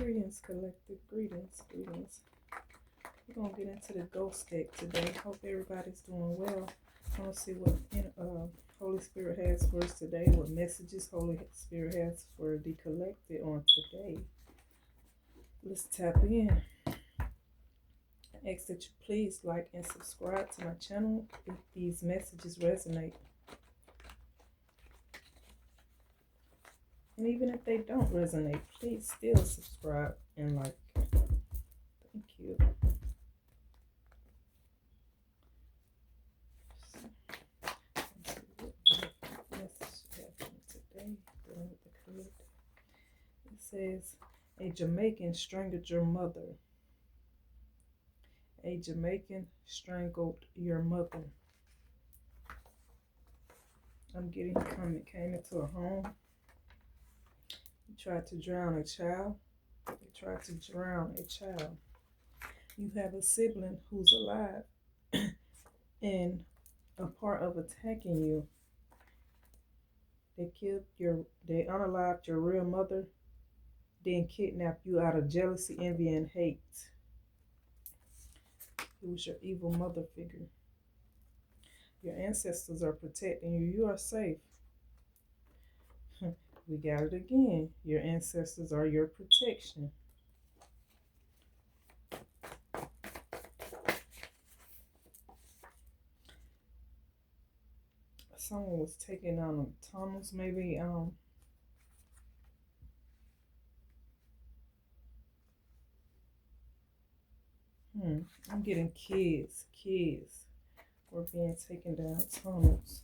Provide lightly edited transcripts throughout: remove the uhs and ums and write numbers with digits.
Greetings, collective. Greetings, greetings. We're going to get into the ghost deck today. Hope everybody's doing well. I want to see what Holy Spirit has for us today, what messages Holy Spirit has for the collected on today. Let's tap in. I ask that you please like and subscribe to my channel if these messages resonate. And even if they don't resonate, please still subscribe and like. Thank you. It says, a Jamaican strangled your mother. A Jamaican strangled your mother. I'm getting came into a home. You tried to drown a child. You tried to drown a child. You have a sibling who's alive and a part of attacking you. They unalived your real mother, then kidnapped you out of jealousy, envy, and hate. It was your evil mother figure. Your ancestors are protecting you. You are safe. We got it again. Your ancestors are your protection. Someone was taking on tunnels, maybe I'm getting kids were being taken down tunnels.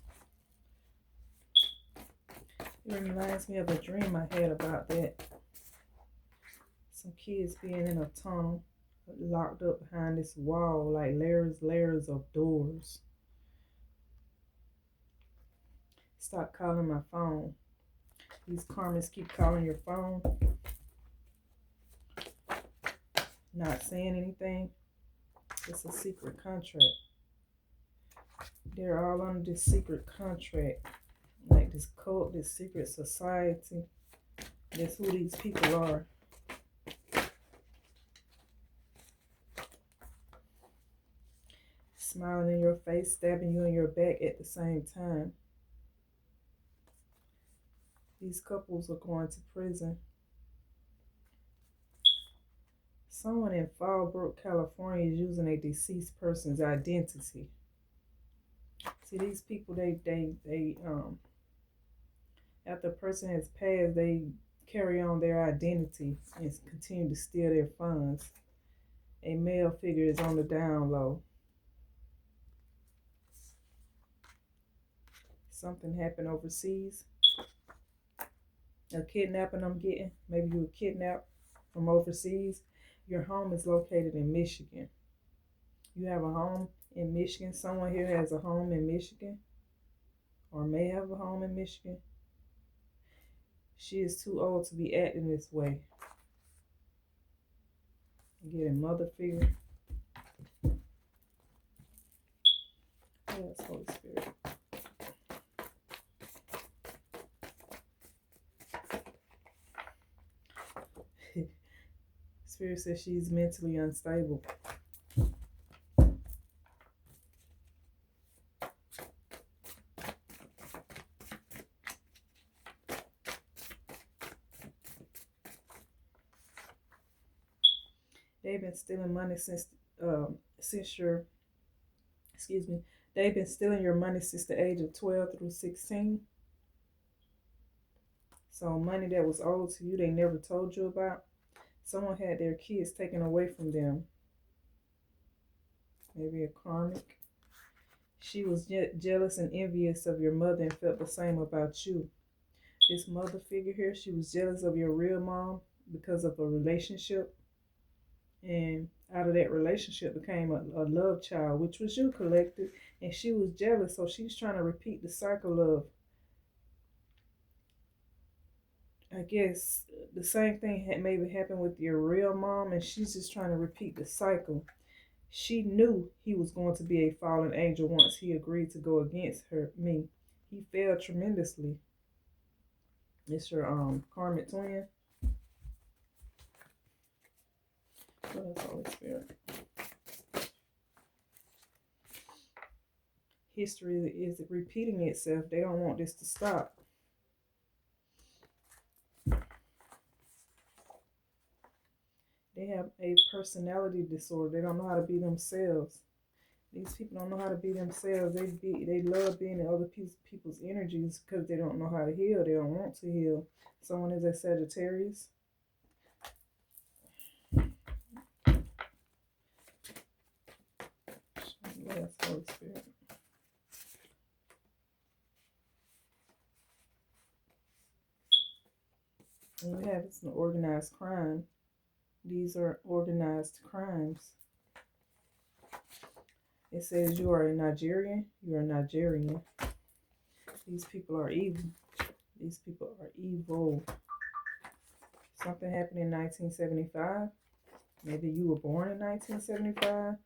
It reminds me of a dream I had about that. Some kids being in a tunnel, locked up behind this wall, like layers of doors. Stop calling my phone. These karmas keep calling your phone, not saying anything. It's a secret contract. They're all under this secret contract, like this cult, this secret society. That's who these people are. Smiling in your face, stabbing you in your back at the same time. These couples are going to prison. Someone in Fallbrook, California is using a deceased person's identity. See, these people, they after a person has passed, they carry on their identity and continue to steal their funds. A male figure is on the down low. Something happened overseas. A kidnapping I'm getting. Maybe you were kidnapped from overseas. Your home is located in Michigan. You have a home in Michigan. Someone here has a home in Michigan, or may have a home in Michigan. She is too old to be acting this way. Getting mother figure. Yes, Holy Spirit. Spirit says she's mentally unstable. They've been stealing money They've been stealing your money since the age of 12 through 16. So money that was owed to you, they never told you about. Someone had their kids taken away from them. Maybe a karmic. She was jealous and envious of your mother and felt the same about you. This mother figure here, she was jealous of your real mom because of a relationship. And out of that relationship became a love child, which was you, collected. And she was jealous, so she's trying to repeat the cycle of, I guess, the same thing had maybe happened with your real mom, and she's just trying to repeat the cycle. She knew he was going to be a fallen angel once he agreed to go against me. He failed tremendously. It's your karmic twin. What else, Holy Spirit? History is repeating itself. They don't want this to stop. They have a personality disorder. They don't know how to be themselves. These people don't know how to be themselves. They love being in other people's energies because they don't know how to heal. They don't want to heal. Someone is a Sagittarius. Yes, Holy Spirit. And we have it's an organized crime. These are organized crimes. It says you are a Nigerian. You are Nigerian. These people are evil. These people are evil. Something happened in 1975. Maybe you were born in 1975,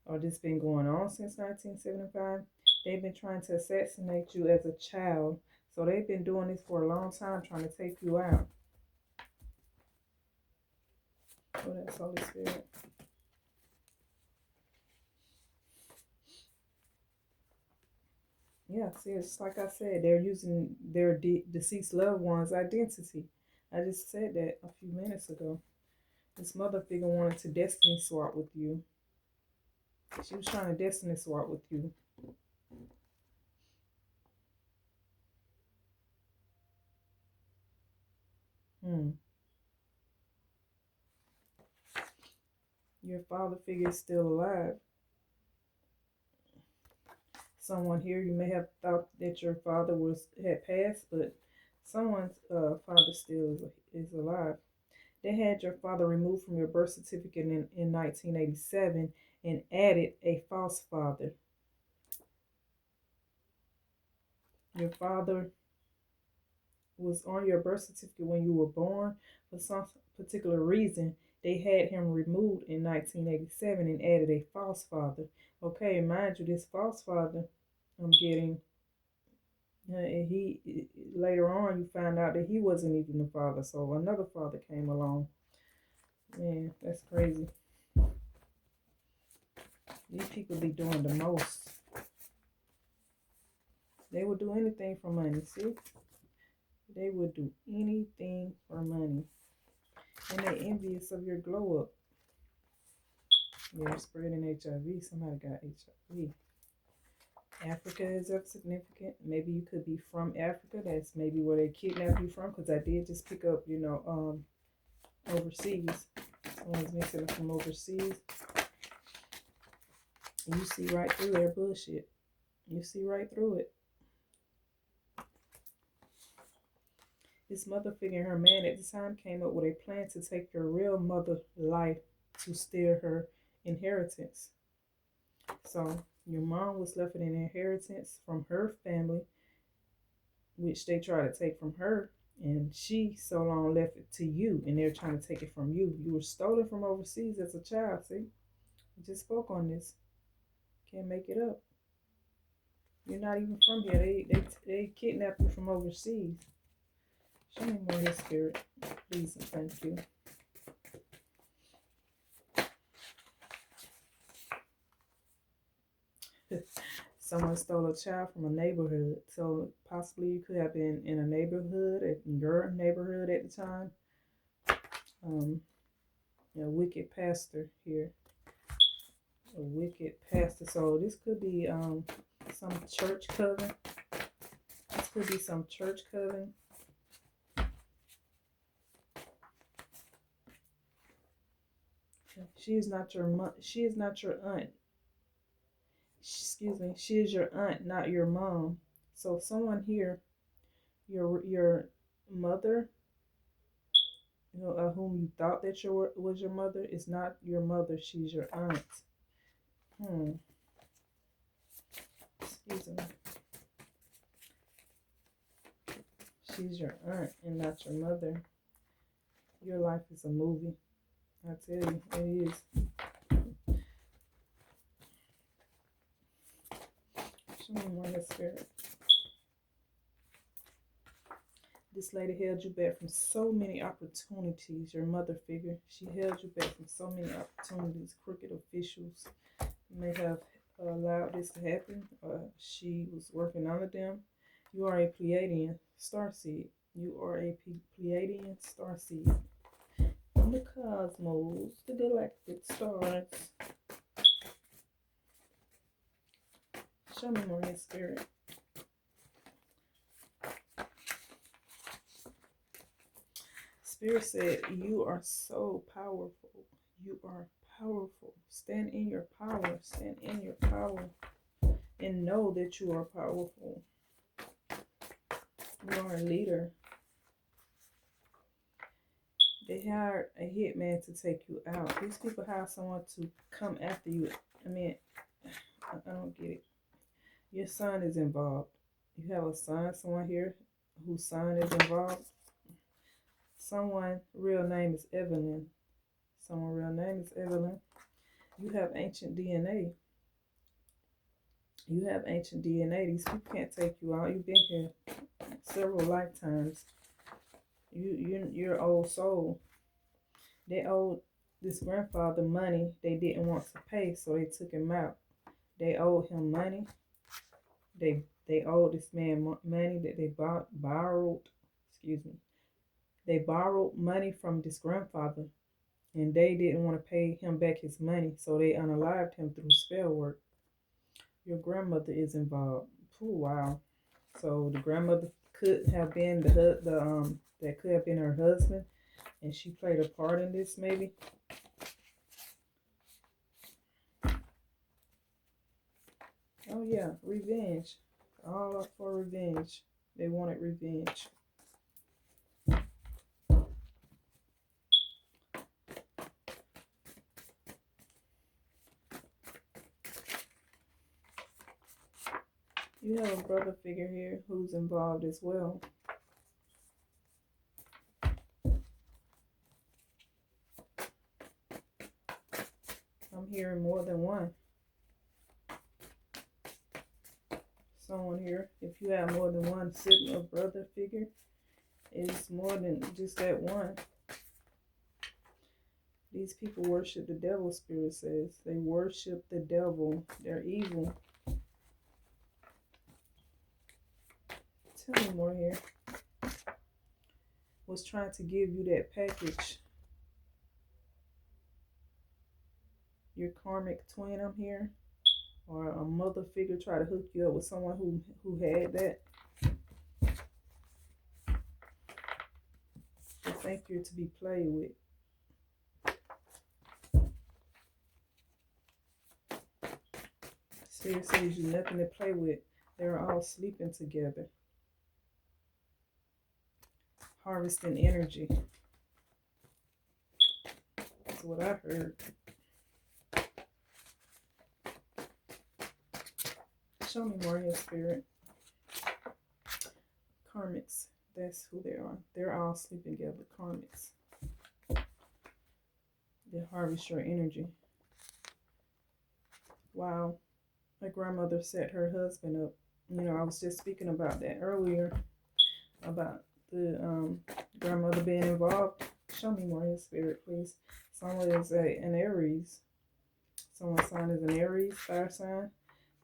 or this been going on since 1975. They've been trying to assassinate you as a child. So they've been doing this for a long time, trying to take you out. Oh, that's Holy Spirit. Yeah, see, it's like I said, they're using their deceased loved one's identity. I just said that a few minutes ago. This mother figure wanted to destiny swap with you. She was trying to destiny swap with you. Your father figure is still alive. Someone here, you may have thought that your father had passed, but someone's father still is alive. They had your father removed from your birth certificate in 1987 and added a false father. Your father was on your birth certificate when you were born. For some particular reason, they had him removed in 1987 and added a false father. Okay, mind you, this false father I'm getting, he later on you find out that he wasn't even the father, so another father came along. Man, that's crazy. These people be doing the most. They would do anything for money, see? They would do anything for money. And they're envious of your glow up. You're spreading HIV. Somebody got HIV. Africa is of significant. Maybe you could be from Africa. That's maybe where they kidnap you from. Because I did just pick up, overseas. Someone's missing from overseas. And you see right through their bullshit. You see right through it. This mother figure and her man at the time came up with a plan to take your real mother life to steal her inheritance. So your mom was left with an inheritance from her family, which they tried to take from her, and she so long left it to you, and they're trying to take it from you. You were stolen from overseas as a child, see? I just spoke on this. Can't make it up. You're not even from here. They kidnapped you from overseas. Show me more of His Spirit, please and thank you. Someone stole a child from a neighborhood. So possibly you could have been in a neighborhood, in your neighborhood at the time. A wicked pastor here. A wicked pastor. So this could be some church coven. This could be some church coven. She is not your she is not your aunt. Excuse me. She is your aunt, not your mom. So someone here, your mother, whom you thought that was your mother, is not your mother. She's your aunt. Excuse me. She's your aunt and not your mother. Your life is a movie. I tell you, it is. Show me more of the Spirit. This lady held you back from so many opportunities. Your mother figure, she held you back from so many opportunities. Crooked officials may have allowed this to happen. She was working under them. You are a Pleiadian starseed. You are a Pleiadian starseed. From the cosmos, the galactic stars. Show me more in spirit. Spirit said, you are so powerful. You are powerful. Stand in your power. Stand in your power. And know that you are powerful. You are a leader. They hired a hitman to take you out. These people hire someone to come after you. I mean, I don't get it. Your son is involved. You have a son, someone here whose son is involved. Someone real name is Evelyn. Someone real name is Evelyn. You have ancient DNA. You have ancient DNA. These people can't take you out. You've been here several lifetimes. You're an old soul. They owed this grandfather money they didn't want to pay, so they took him out. They owed him money. They owed this man money that they borrowed. Excuse me. They borrowed money from this grandfather, and they didn't want to pay him back his money, so they unalived him through spell work. Your grandmother is involved. Oh, wow. So the grandmother could have been that could have been her husband, and she played a part in this, maybe. Oh yeah, revenge. All up for revenge. They wanted revenge. You have a brother figure here who's involved as well. I'm hearing more than one. Someone here, if you have more than one sibling or brother figure, it's more than just that one. These people worship the devil, Spirit says. They worship the devil. They're evil. Tell me more here. Was trying to give you that package. Your karmic twin, I'm here. Or a mother figure try to hook you up with someone who had that. They think you're to be played with. Spirit says you're nothing to play with. They're all sleeping together. Harvesting energy. That's what I heard. Show me more here, Spirit. Karmics. That's who they are. They're all sleeping together. Karmics. They harvest your energy. Wow. My grandmother set her husband up. You know, I was just speaking about that earlier. About the grandmother being involved. Show me more here, Spirit, please. Someone is an Aries. Someone's sign is an Aries, fire sign.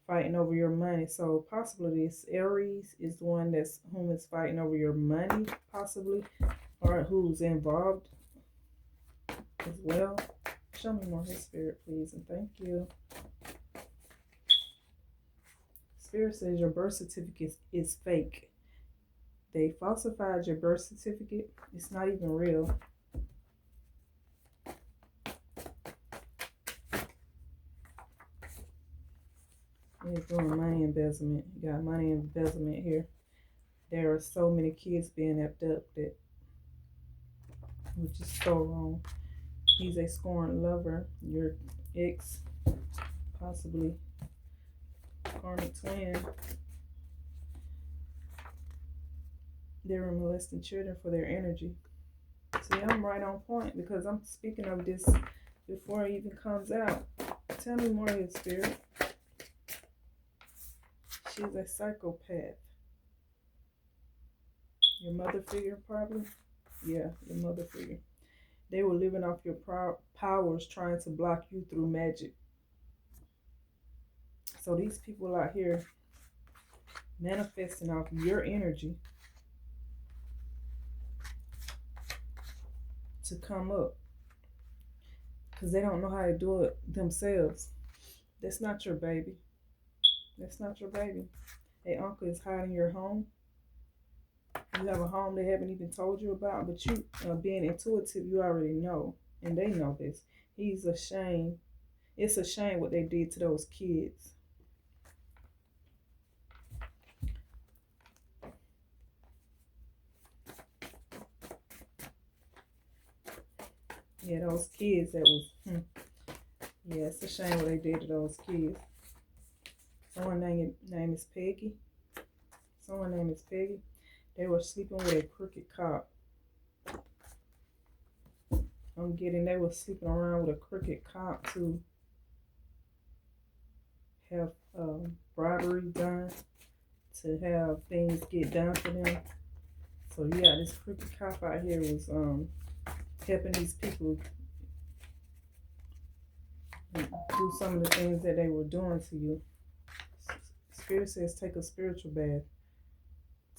Fighting over your money. So possibly this Aries is the one whom is fighting over your money, possibly, or who's involved as well. Show me more here, Spirit, please, and thank you. Spirit says your birth certificate is fake. They falsified your birth certificate. It's not even real. They're doing money embezzlement. You got money embezzlement here. There are so many kids being abducted, which is so wrong. He's a scorned lover. Your ex, possibly karmic twin. They're molesting children for their energy. See, I'm right on point because I'm speaking of this before it even comes out. Tell me more, your Spirit. She's a psychopath. Your mother figure, probably. Yeah, your mother figure. They were living off your powers, trying to block you through magic. So these people out here manifesting off your energy to come up because they don't know how to do it themselves. That's not your baby. That's not your baby. A uncle is hiding your home. You have a home they haven't even told you about, but you, being intuitive, you already know, and they know this. He's ashamed. It's a shame what they did to those kids. Yeah, those kids that was, yeah, it's a shame what they did to those kids. Someone name is Peggy. Someone name is Peggy. They were sleeping with a crooked cop. I'm getting they were sleeping around with a crooked cop to have bribery done, to have things get done for them. So yeah, this crooked cop out here was helping these people do some of the things that they were doing to you. Spirit says take a spiritual bath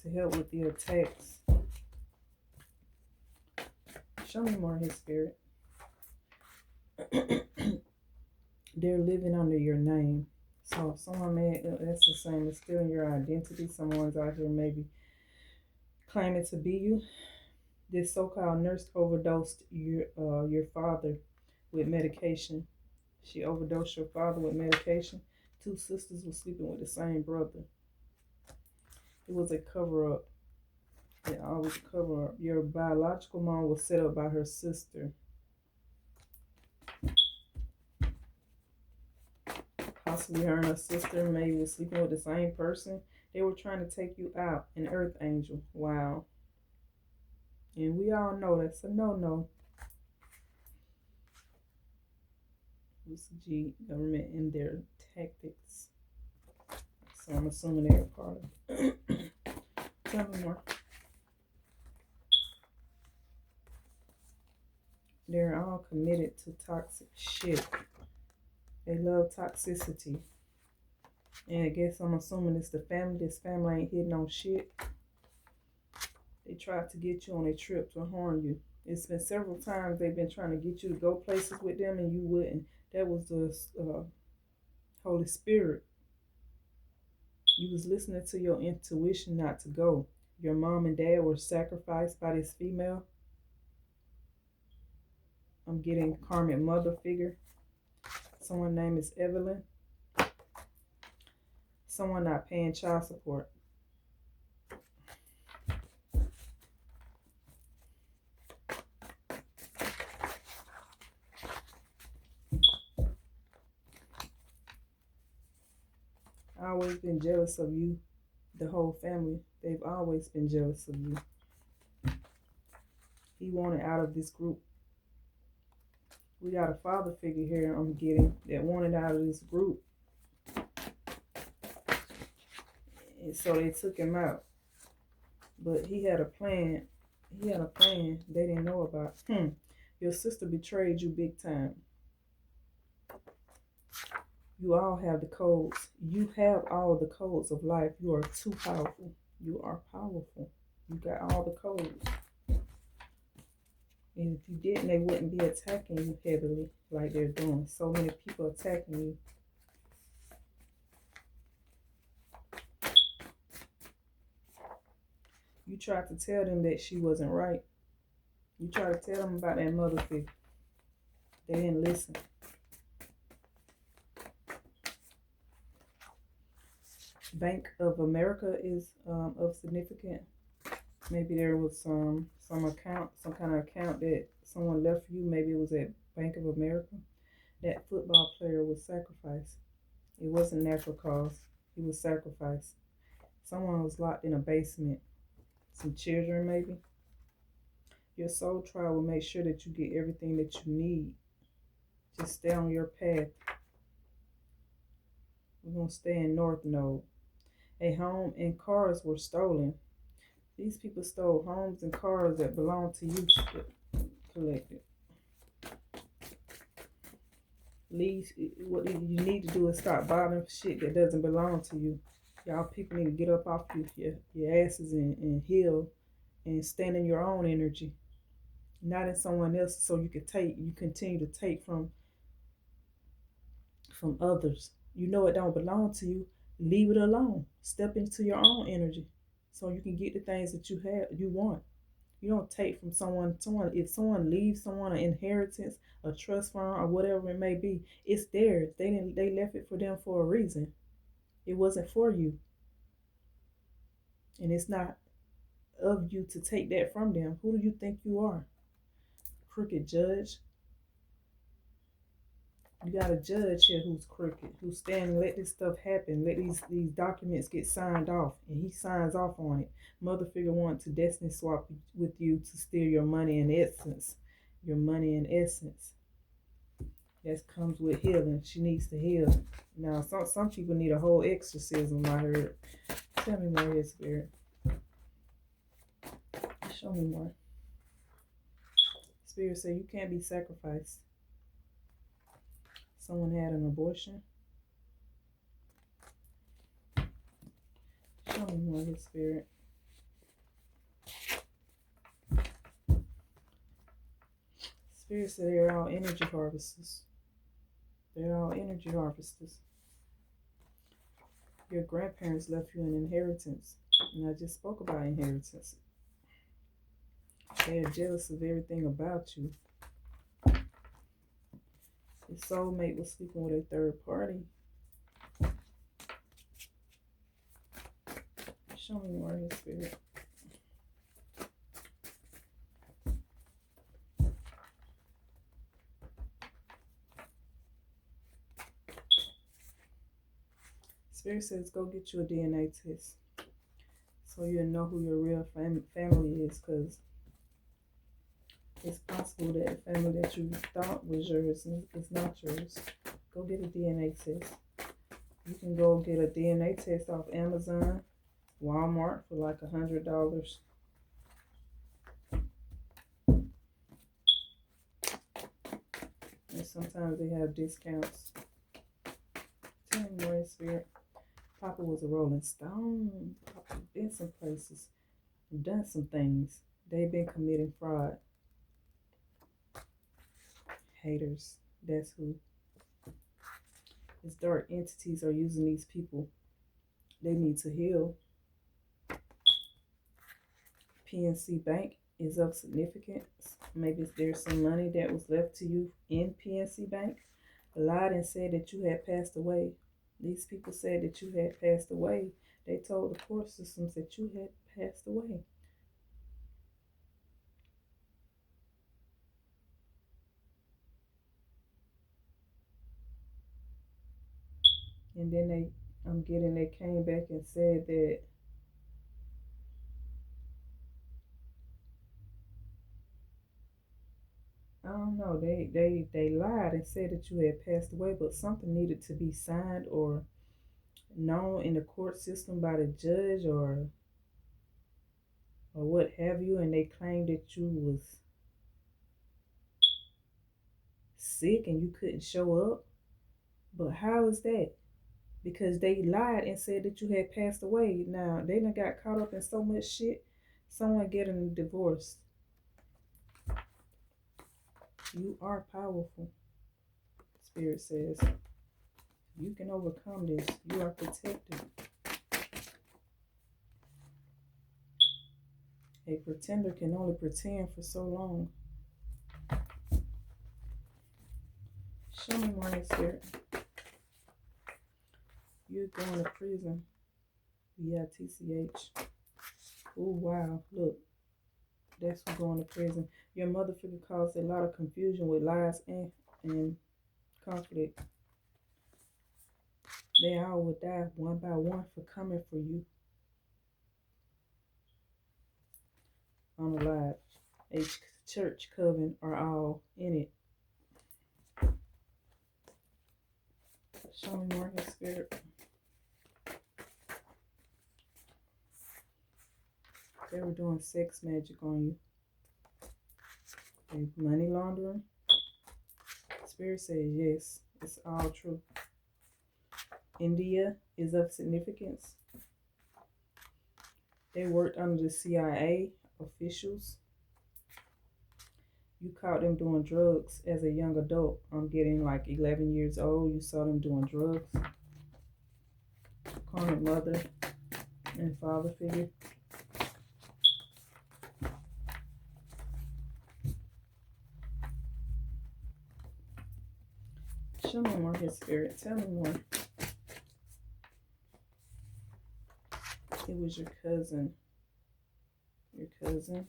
to help with the attacks. Show me more of his spirit. They're living under your name. So someone may, that's the same as stealing your identity. Someone's out here maybe claiming to be you. This so-called nurse overdosed your father with medication. She overdosed your father with medication. Two sisters were sleeping with the same brother. It was a cover-up. It always a cover-up. Your biological mom was set up by her sister. Possibly her and her sister maybe was sleeping with the same person. They were trying to take you out. An earth angel. Wow. And we all know that's a no-no. What's the G? Government and their tactics. So I'm assuming they're a part of it. Tell me more. They're all committed to toxic shit. They love toxicity. And I guess I'm assuming it's the family. This family ain't hitting on shit. They tried to get you on a trip to harm you. It's been several times they've been trying to get you to go places with them and you wouldn't. That was the Holy Spirit. You was listening to your intuition not to go. Your mom and dad were sacrificed by this female. I'm getting karmic mother figure. Someone name is Evelyn. Someone not paying child support. I always been jealous of you. The whole family, they've always been jealous of you. He wanted out of this group. We got a father figure here I'm getting that wanted out of this group. And so they took him out. But he had a plan. He had a plan they didn't know about. Your sister betrayed you big time. You all have the codes. You have all the codes of life. You are too powerful. You are powerful. You got all the codes. And if you didn't, they wouldn't be attacking you heavily like they're doing. So many people attacking you. You tried to tell them that she wasn't right. You tried to tell them about that mother figure. They didn't listen. Bank of America is of significance. Maybe there was some account, some kind of account that someone left for you. Maybe it was at Bank of America. That football player was sacrificed. It wasn't natural cause. He was sacrificed. Someone was locked in a basement. Some children maybe. Your soul trial will make sure that you get everything that you need. Just stay on your path. We're going to stay in North Node. A home and cars were stolen. These people stole homes and cars that belong to you, collected. Leave. What you need to do is stop buying shit that doesn't belong to you. Y'all people need to get up off your asses and heal and stand in your own energy, not in someone else's, so you continue to take from others. You know it don't belong to you. Leave it alone. Step into your own energy so you can get the things that you want. You don't take from someone. If someone leaves someone an inheritance, a trust fund, or whatever it may be, it's theirs. They left it for them for a reason. It wasn't for you. And it's not of you to take that from them. Who do you think you are? Crooked judge. You got a judge here who's crooked, who's standing, let this stuff happen, let these documents get signed off, and he signs off on it. Mother figure wanted to destiny swap with you to steal your money in essence. Your money in essence. That comes with healing. She needs to heal. Now, some people need a whole exorcism, I heard. Tell me more, His Spirit. Show me more. Spirit said you can't be sacrificed. Someone had an abortion. Show me more, His Spirit. Spirit said they're all energy harvesters. They're all energy harvesters. Your grandparents left you an inheritance. And I just spoke about inheritance. They are jealous of everything about you. Your soulmate was sleeping with a third party. Show me more, His Spirit. Spirit says go get you a DNA test so you'll know who your real family is, because it's possible that the family that you thought was yours is not yours. Go get a DNA test. You can go get a DNA test off Amazon, Walmart for like $100. And sometimes they have discounts. Tell me more, Spirit. Papa was a Rolling Stone. Papa been some places, done some things. They've been committing fraud. Haters. That's who. These dark entities are using these people. They need to heal. PNC Bank is of significance. Maybe there's some money that was left to you in PNC Bank. Lied and said that you had passed away. These people said that you had passed away. They told the court systems that you had passed away. And then they came back and said that I don't know, they lied and said that you had passed away, but something needed to be signed or known in the court system by the judge or what have you, and they claimed that you was sick and you couldn't show up. But how is that? Because they lied and said that you had passed away. Now they done got caught up in so much shit. Someone getting a divorce. You are powerful. Spirit says you can overcome this. You are protected. A pretender can only pretend for so long. Show me more, Spirit. You're going to prison. BITCH. Oh, wow. Look. That's who's going to prison. Your mother figure caused a lot of confusion with lies and conflict. They all will die one by one for coming for you. Unalive. A church coven are all in it. Show me more, His Spirit. They were doing sex magic on you. Okay, money laundering. Spirit says yes, it's all true. India is of significance. They worked under the CIA officials. You caught them doing drugs as a young adult. I'm getting like 11 years old. You saw them doing drugs. Karmic mother and father figure. Show me more, his spirit. Tell me more. It was your cousin. Your cousin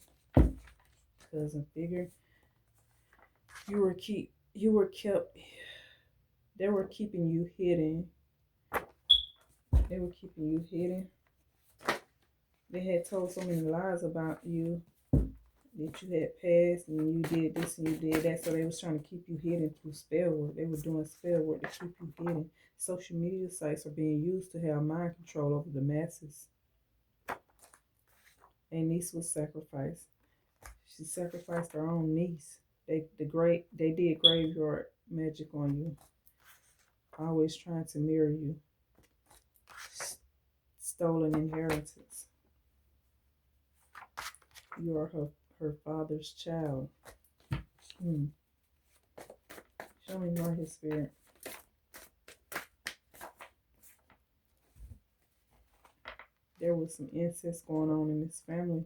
figure. You were kept. They were keeping you hidden. They were keeping you hidden. They had told so many lies about you, that you had passed and you did this and you did that. So they was trying to keep you hidden through spell work. They were doing spell work to keep you hidden. Social media sites are being used to have mind control over the masses. A niece was sacrificed. She sacrificed her own niece. They did graveyard magic on you. Always trying to mirror you. Stolen inheritance. You are her father's child. Show me more, his spirit. There was some incest going on in this family.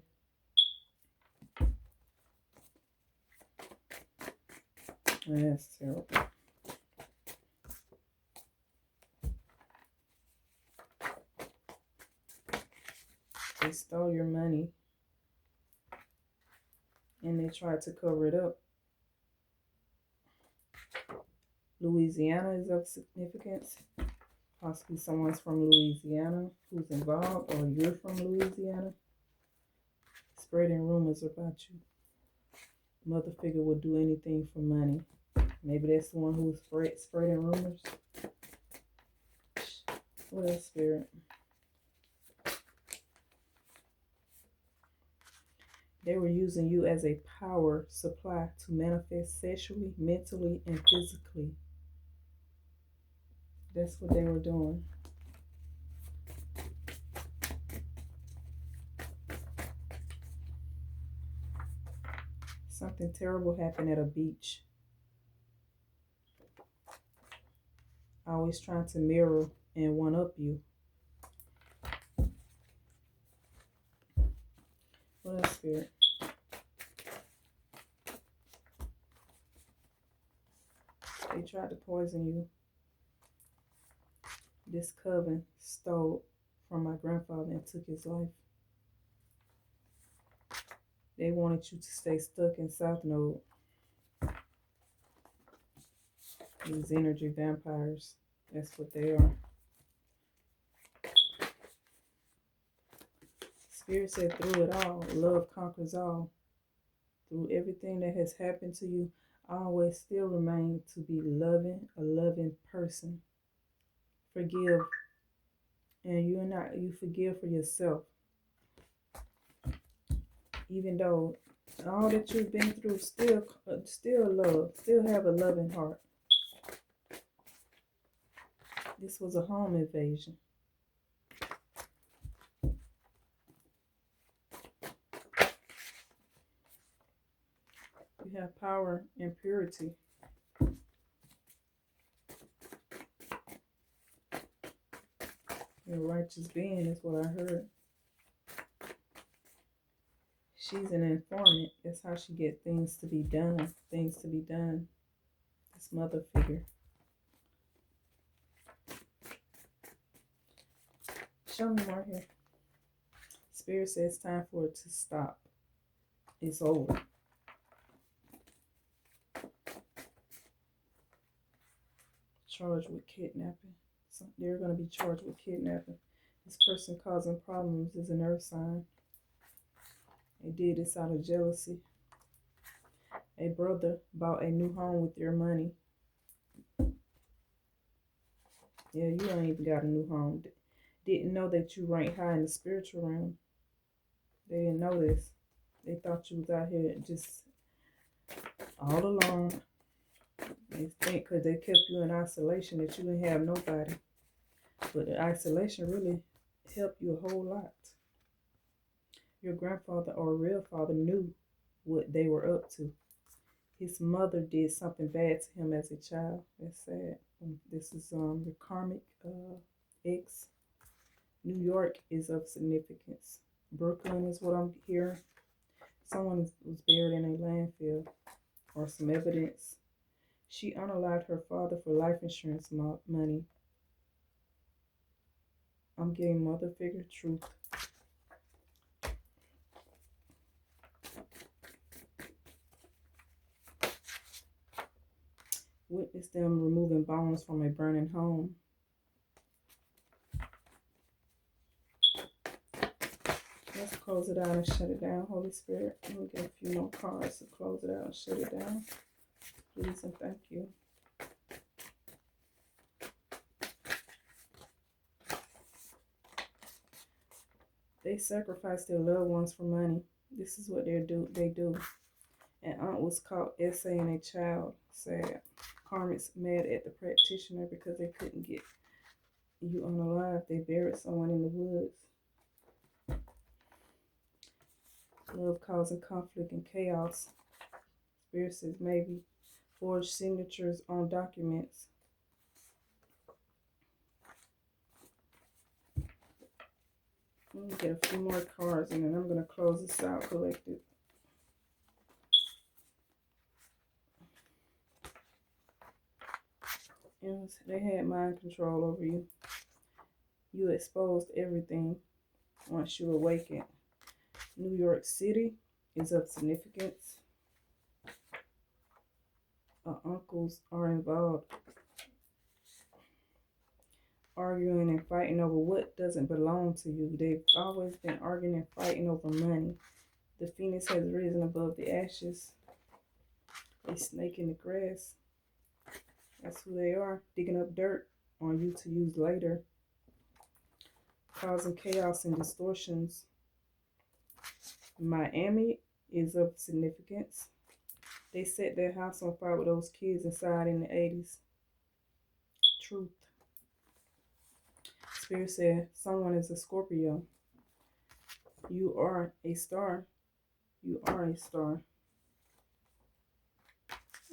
That's terrible. They stole your money and they tried to cover it up. Louisiana is of significance. Possibly someone's from Louisiana who's involved, or you're from Louisiana. Spreading rumors about you. Mother figure will do anything for money. Maybe that's the one who's spreading rumors. What else, spirit? They were using you as a power supply to manifest sexually, mentally, and physically. That's what they were doing. Something terrible happened at a beach. Always trying to mirror and one up you. What else, spirit? They tried to poison you. This coven stole from my grandfather and took his life. They wanted you to stay stuck in South Node. These energy vampires. That's what they are. Spirit said through it all, love conquers all. Through everything that has happened to you, always still remain to be loving, a loving person. Forgive. And you forgive for yourself. Even though all that you've been through, still love, still have a loving heart. This was a home invasion. You have power and purity. You're a righteous being is what I heard. She's an informant. That's how she get things to be done. Things to be done. This mother figure. Show me more here. Spirit says it's time for it to stop. It's over. Charged with kidnapping. So they're going to be charged with kidnapping. This person causing problems is an earth sign. They did this out of jealousy. A brother bought a new home with your money. Yeah, you ain't even got a new home. Didn't know that you rank high in the spiritual realm. They didn't know this. They thought you was out here just all alone. They think because they kept you in isolation that you didn't have nobody. But the isolation really helped you a whole lot. Your grandfather or real father knew what they were up to. His mother did something bad to him as a child. That's sad. This is the karmic X. New York is of significance. Brooklyn is what I'm hearing. Someone was buried in a landfill or some evidence. She unalived her father for life insurance money. I'm getting mother figure truth. Witness them removing bones from a burning home. Let's close it out and shut it down, Holy Spirit. We'll get a few more cards to close it out and shut it down. Please and thank you. They sacrifice their loved ones for money. This is what they do. An aunt was caught essaying a child. Sad. Karmic's mad at the practitioner because they couldn't get you unalive. They buried someone in the woods. Love causing conflict and chaos. Spirit says maybe forged signatures on documents. Let me get a few more cards and then I'm going to close this out, collective. Yes, they had mind control over you. You exposed everything once you awakened. New York City is of significance. Uncles are involved. Arguing and fighting over what doesn't belong to you. They've always been arguing and fighting over money. The phoenix has risen above the ashes. A snake in the grass. That's who they are. Digging up dirt on you to use later. Causing chaos and distortions. Miami is of significance. They set their house on fire with those kids inside in the 80s. Truth. Spirit said someone is a Scorpio. You are a star. You are a star.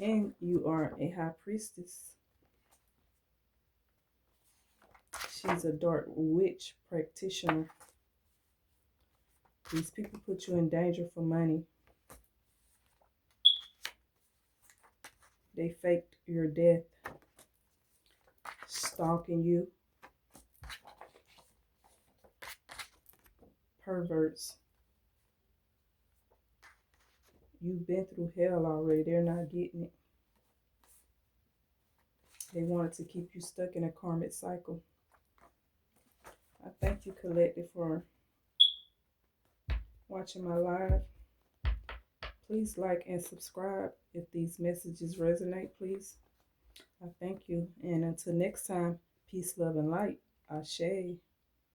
And you are a high priestess. She's a dark witch practitioner. These people put you in danger for money. They faked your death. Stalking you. Perverts. You've been through hell already. They're not getting it. They wanted to keep you stuck in a karmic cycle. I thank you, collective, for watching my live. Please like and subscribe if these messages resonate, please. I thank you. And until next time, peace, love, and light. Ashe.